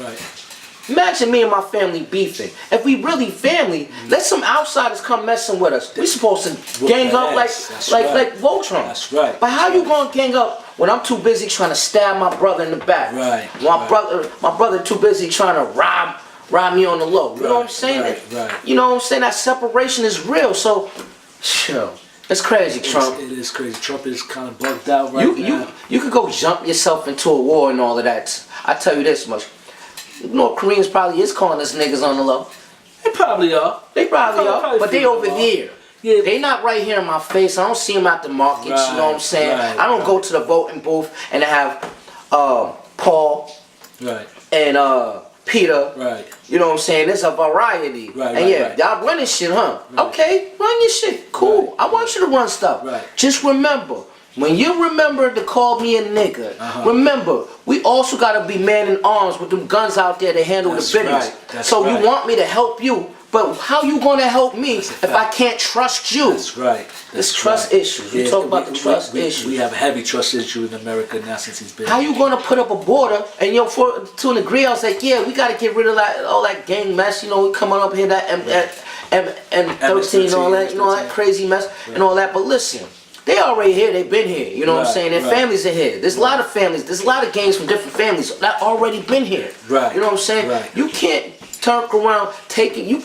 Imagine me and my family beefing. If we really family, let some outsiders come messing with us. We supposed to gang up like Voltron. That's right. But how you gonna gang up when I'm too busy trying to stab my brother in the back? My brother too busy trying to rob me on the low. You know what I'm saying? You know what I'm saying? That separation is real. So, it's crazy, Trump. It is crazy. Trump is kind of bugged out now. You could go jump yourself into a war and all of that. I tell you this much. North Koreans probably is calling us niggas on the low. They probably are. They probably are. But they over there. Yeah. They not right here in my face. I don't see them at the markets. You know what I'm saying? I don't go to the voting booth and have Paul and Peter. You know what I'm saying? There's a variety. Y'all running shit, huh? Okay, run your shit. Cool. I want you to run stuff. Just remember, when you remember to call me a nigga, remember, we also got to be man in arms with them guns out there to handle the business. So you want me to help you, But how you gonna help me if I can't trust you? That's right. It's trust issues. We talk about the trust issues. We have a heavy trust issue in America now since he's been. How you gonna put up a border and to a degree I was like, yeah, we gotta get rid of all that gang mess, you know, we coming up here that M13 and all that, you know, that crazy mess and all that. But listen, they already here, they've been here, you know what I'm saying? Their families are here. There's a lot of families, there's a lot of gangs from different families that already been here. Right. You know what I'm saying? Right. You can't turn around taking you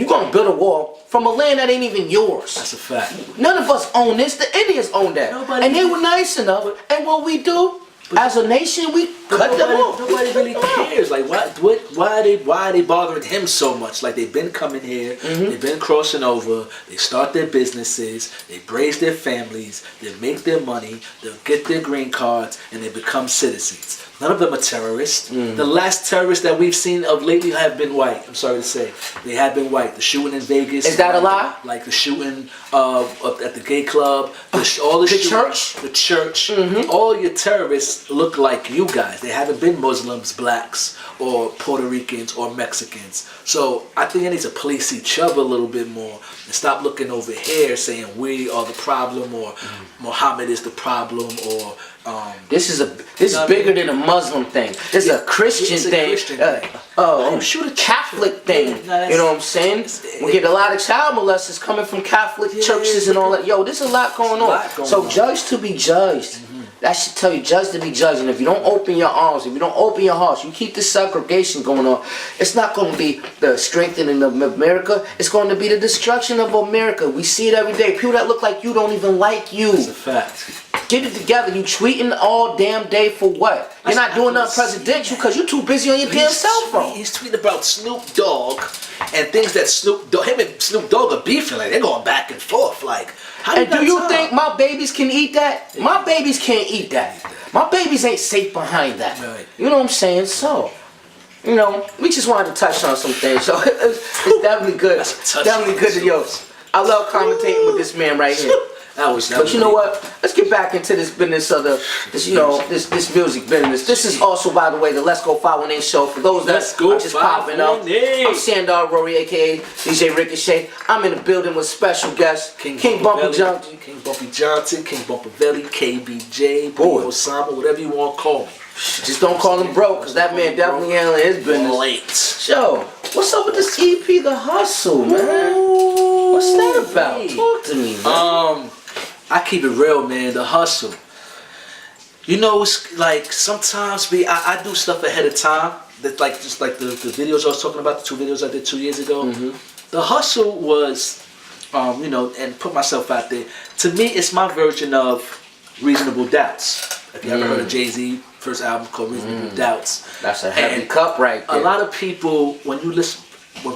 gonna build a wall from a land that ain't even yours. That's a fact. None of us own this. The Indians own that. And they were nice enough. And what we do as a nation, we cut them off. Nobody really cares. Like, why are they bothering him so much? Like, they've been coming here, they've been crossing over, they start their businesses, they raise their families, they make their money, they'll get their green cards, and they become citizens. None of them are terrorists. The last terrorists that we've seen of lately have been white. I'm sorry to say. They have been white. The shooting in Vegas. Is that a lie? Like the shooting up at the gay club. All the church? The church. All your terrorists look like you guys. They haven't been Muslims, blacks, or Puerto Ricans, or Mexicans. So I think they need to police each other a little bit more and stop looking over here saying we are the problem or Muhammad is the problem or this is bigger than a Muslim thing. This is a Christian thing. Catholic thing. You know what I'm saying? We get a lot of child molesters coming from Catholic churches and all that. Yo, there's a lot going on. So judge to be judged. That should tell you, judge to be judged. And if you don't open your arms, if you don't open your hearts, you keep this segregation going on, it's not going to be the strengthening of America. It's going to be the destruction of America. We see it every day. People that look like you don't even like you. It's a fact. Get it together. You tweeting all damn day for what? You're not doing nothing presidential because you're too busy on your damn cell phone. He's tweeting about Snoop Dogg and things that him and Snoop Dogg are beefing. Like, they're going back and forth. Like, and do you think my babies can eat that? My babies can't eat that. My babies ain't safe behind that. Right. You know what I'm saying? So, you know, we just wanted to touch on some things. So it's definitely good. Definitely good to yo. I love commentating with this man right here. But you know what? Let's get back into this business of this music business. This is also, by the way, the Let's Go 518 show. For those that are just popping up, I'm Sandar Rory, aka DJ Ricochet. I'm in the building with special guest King Bumpy Johnson, King BUMBYEVLI, KBJ, Boy Osama, whatever you want to call me. Just don't call him broke, cause that man definitely handling his business. Late. Yo, what's up with this EP, The Hustle, man? What's that about? Talk to me, man. I keep it real, man. The hustle. You know, it's like sometimes I do stuff ahead of time. That just like the videos I was talking about, the 2 videos I did 2 years ago. The hustle was, you know, and put myself out there. To me, it's my version of Reasonable Doubts. If you ever heard of Jay-Z first album called Reasonable Doubts. That's a heavy cup right there. A lot of people, when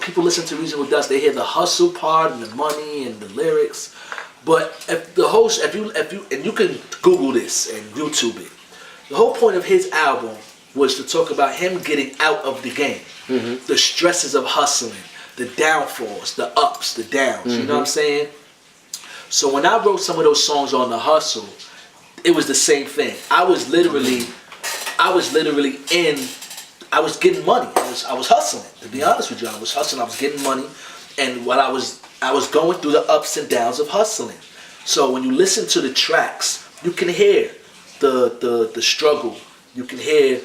people listen to Reasonable Doubts, they hear the hustle part and the money and the lyrics. But if you can Google this and YouTube it, the whole point of his album was to talk about him getting out of the game, the stresses of hustling, the downfalls, the ups, the downs. You know what I'm saying? So when I wrote some of those songs on the hustle, it was the same thing. I was literally getting money. I was hustling. To be honest with you, I was hustling. I was getting money, and what I was going through the ups and downs of hustling. So when you listen to the tracks, you can hear the struggle. You can hear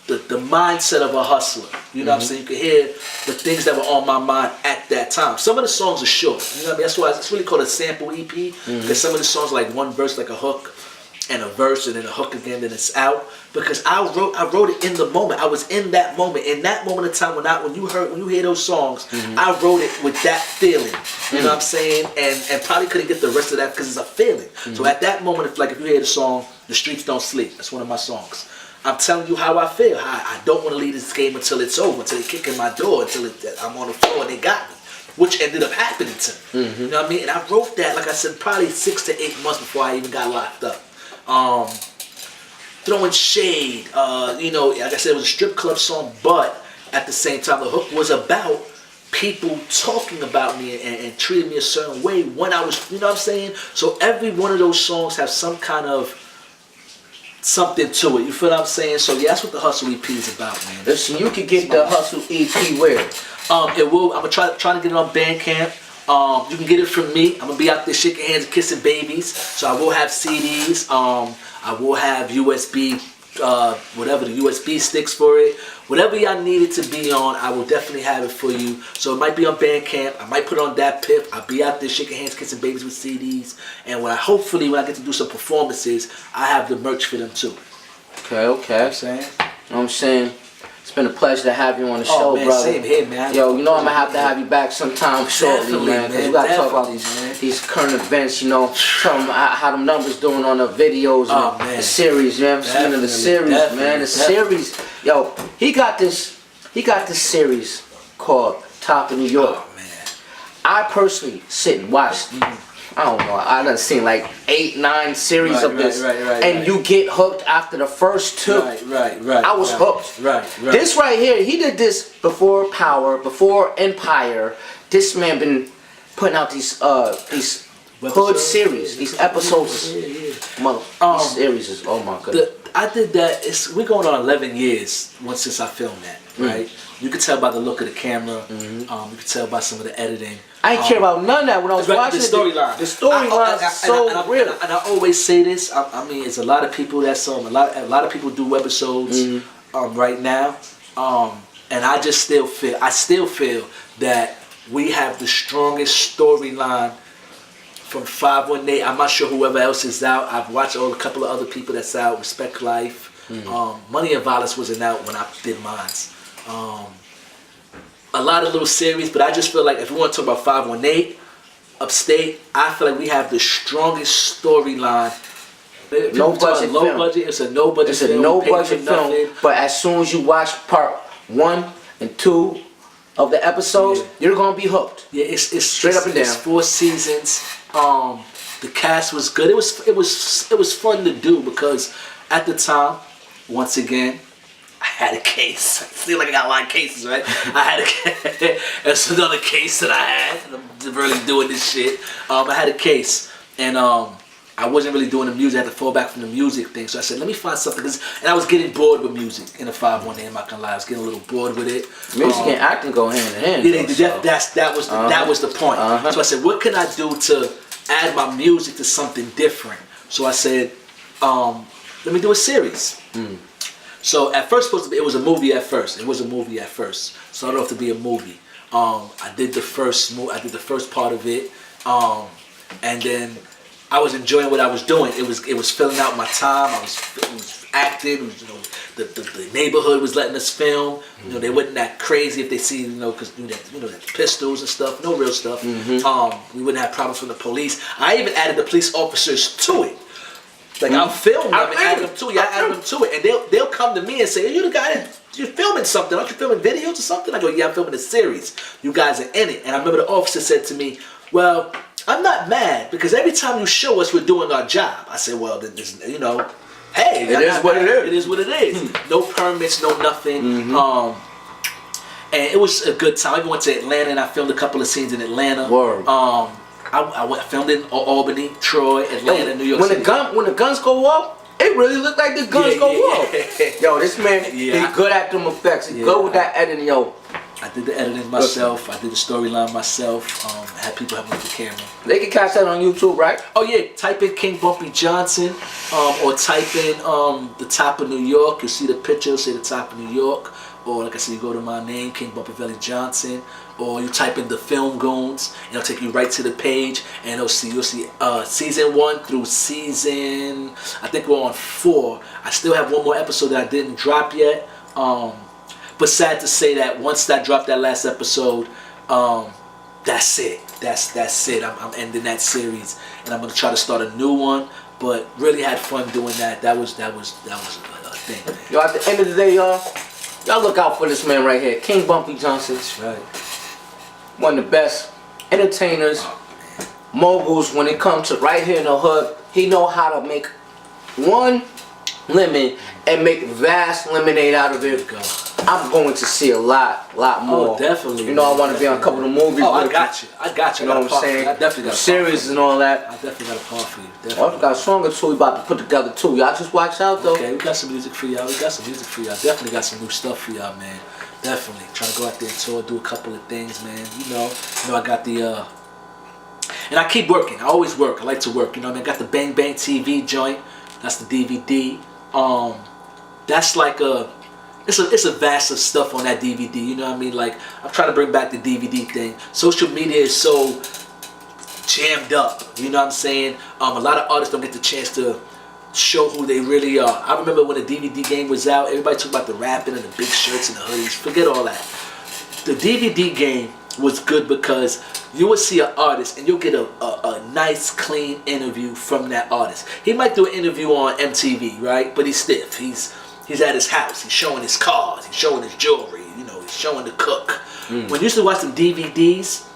the mindset of a hustler. You know what I'm saying? You can hear the things that were on my mind at that time. Some of the songs are short. You know what I mean? That's why it's really called a sample EP. Because some of the songs are like one verse, like a hook, and a verse, and then a hook again, then it's out. Because I wrote it in the moment. I was in that moment. In that moment of time when you hear those songs, I wrote it with that feeling. You know what I'm saying? And probably couldn't get the rest of that because it's a feeling. So at that moment, if you hear the song, The Streets Don't Sleep, that's one of my songs. I'm telling you how I feel. I don't want to leave this game until it's over, until they kick in my door, until I'm on the floor and they got me. Which ended up happening to me. You know what I mean? And I wrote that, like I said, probably 6 to 8 months before I even got locked up. Throwing shade, you know, like I said, it was a strip club song, but at the same time, the hook was about people talking about me and treating me a certain way when I was, you know what I'm saying? So every one of those songs have some kind of something to it. You feel what I'm saying? So yeah, that's what the Hustle EP is about, man. Listen, you can get the Hustle EP where? It will. I'm gonna try to get it on Bandcamp. You can get it from me. I'm gonna be out there shaking hands and kissing babies. So I will have CDs. I will have USB, whatever the USB sticks for it. Whatever y'all need it to be on, I will definitely have it for you. So it might be on Bandcamp. I might put it on that Pip. I'll be out there shaking hands, kissing babies with CDs. And hopefully when I get to do some performances, I have the merch for them too. Okay. You know what I'm saying? You know what I'm saying? It's been a pleasure to have you on the show, man, brother. Same here, man. Yo, you know I'm gonna have to have you back sometime shortly, Definitely, man. Because we gotta talk about man. these current events, you know. Tell them how them numbers doing on the videos and the series, you know what I'm saying? The series, man. The series. Yo, he got this series called Top of New York. Oh, man. I personally sit and watch. I don't know. I done seen like 8, 9 series of this, and you get hooked after the first 2. Right. I was hooked. Right. This right here, he did this before Power, before Empire. This man been putting out these hood series, these episodes. These series is, oh my goodness. I did that. We're going on 11 years since I filmed that. Right. You could tell by the look of the camera. You could tell by some of the editing. I ain't care about none of that when I was watching the storyline. The storyline's so real. And I always say this. I mean, it's a lot of people that a lot of people do webisodes right now. And I still feel that we have the strongest storyline from 518. I'm not sure whoever else is out. I've watched a couple of other people that's out. Respect Life. Money and Violence wasn't out when I did mine. A lot of little series, but I just feel like if we want to talk about 518, Upstate, I feel like we have the strongest storyline. No budget low film. budget. It's a no budget It's film. a no paid budget for film. nothing. But as soon as you watch part 1 and 2 of the episodes, you're gonna be hooked. Yeah, it's straight up and down. It's 4 seasons. The cast was good. It was fun to do because at the time, once again, I had a case. I feel like I got a lot of cases, right? I had a case. That's another case that I had. I'm really doing this shit. I had a case, and I wasn't really doing the music. I had to fall back from the music thing. So I said, let me find something. And I was getting bored with music in the 518. I'm not gonna lie. I was getting a little bored with it. Music and acting go hand in hand. That was the point. So I said, what can I do to add my music to something different? So I said, let me do a series. So at first, it was a movie at first. It was a movie at first. Started off to be a movie. I did the first part of it, and then I was enjoying what I was doing. It was filling out my time. I was acting. The neighborhood was letting us film. They wasn't that crazy if they see because that pistols and stuff. No real stuff. We wouldn't have problems from the police. I even added the police officers to it. Like I'll film them and add them to it. I add them to it, and they'll come to me and say, "Hey, you the guy that you're filming something? Aren't you filming videos or something?" I go, "Yeah, I'm filming a series. You guys are in it." And I remember the officer said to me, "Well, I'm not mad because every time you show us, we're doing our job." I said, "Well, then, hey, it is what it is. It is what it is. No permits, no nothing." And it was a good time. I even went to Atlanta and I filmed a couple of scenes in Atlanta. Word. I filmed in Albany, Troy, Atlanta, New York City. When the guns go up, it really look like the guns go up. Yo, this man, he good at them effects. He good with that editing, yo. I did the editing myself. I did the storyline myself. I had people help me with the camera. They can catch that on YouTube, right? Oh yeah, type in King Bumpy Johnson, or type in the Top of New York. You'll see the picture. It'll say the Top of New York. Or like I said, you go to my name, King BUMBYEVLI Johnson, or you type in the Film Goons, and it'll take you right to the page, and you'll see season 1 through season, I think we're on 4. I still have one more episode that I didn't drop yet. But sad to say that once I dropped that last episode, that's it. That's it. I'm ending that series, and I'm gonna try to start a new one. But really had fun doing that. That was a thing. Man. Yo, at the end of the day, y'all look out for this man right here, King Bumpy Johnson. That's right. One of the best entertainers, moguls when it comes to right here in the hood. He know how to make one lemon and make vast lemonade out of it. I'm going to see a lot more. Oh, definitely. You know, I want to be on a couple of the movies. Oh, I with got you. I got you. You know what I'm saying? I definitely got a series and all that. I definitely got a part for you. I Definitely. got a song or two we about to put together too. Y'all just watch out though. Okay, we got some music for y'all. Definitely got some new stuff for y'all, man. Definitely. Trying to go out there and tour, do a couple of things, man. You know, I got the and I keep working. I always work. I like to work. You know what I mean? I got the Bang Bang TV joint. That's the DVD. That's like it's a vast of stuff on that DVD. You know what I mean? Like, I'm trying to bring back the DVD thing. Social media is so jammed up. You know what I'm saying? A lot of artists don't get the chance to show who they really are. I remember when the DVD game was out, everybody talked about the rapping and the big shirts and the hoodies. Forget all that. The DVD game was good because you would see an artist and you'll get a nice clean interview from that artist. He might do an interview on MTV, right? But he's stiff. He's at his house. He's showing his cars. He's showing his jewelry. You know, he's showing the cook. When you used to watch some DVDs,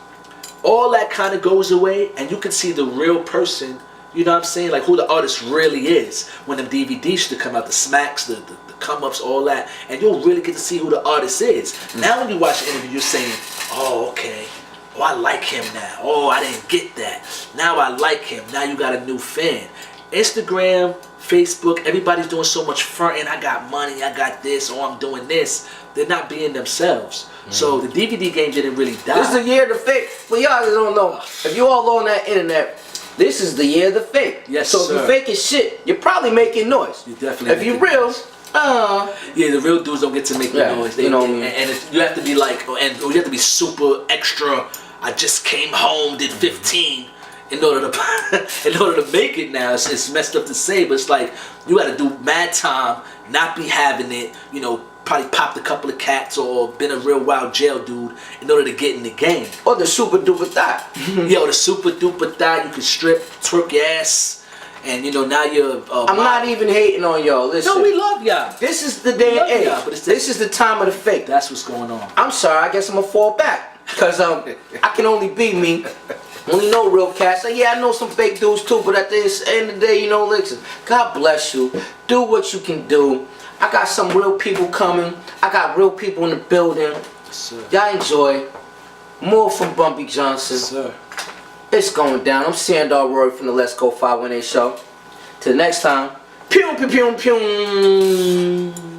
all that kind of goes away and you can see the real person. You know what I'm saying? Like who the artist really is. When them DVDs used to come out, the smacks, the come-ups, all that. And you'll really get to see who the artist is. Now when you watch the interview, you're saying, oh, okay. Oh, I like him now. Oh, I didn't get that. Now I like him. Now you got a new fan. Instagram, Facebook, everybody's doing so much fronting. I got money, I got this, oh, I'm doing this. They're not being themselves. So the DVD game didn't really die. This is the year of the fake. Well, y'all don't know. If you all on that internet, this is the year of the fake. Yes, so sir. if you faking shit, you're probably making noise. You definitely if you making real, noise. Yeah, the real dudes don't get to make the noise. They, you know, and you have to be like, and you have to be super extra. I just came home, did 15 in order to make it. Now it's messed up to say, but it's like you got to do mad time, not be having it. You know, probably popped a couple of cats or been a real wild jail dude in order to get in the game. Or the super duper thot. Yo, the super duper thot. You can strip, twerk your ass. And you know now you're. I'm not even hating on y'all. Listen. No, we love y'all. This is the day and age. But this is the time of the fake. That's what's going on. I'm sorry. I guess I'm gonna fall back because I can only be me. Only know real cats. Like, yeah, I know some fake dudes too. But at the end of the day, you know, listen. God bless you. Do what you can do. I got some real people coming. I got real people in the building. Yes, y'all enjoy. More from Bumpy Johnson. Yes, sir. It's going down. I'm Sandar Roy from the Let's Go 518 show. Till next time. Pew, pew, pew, pew.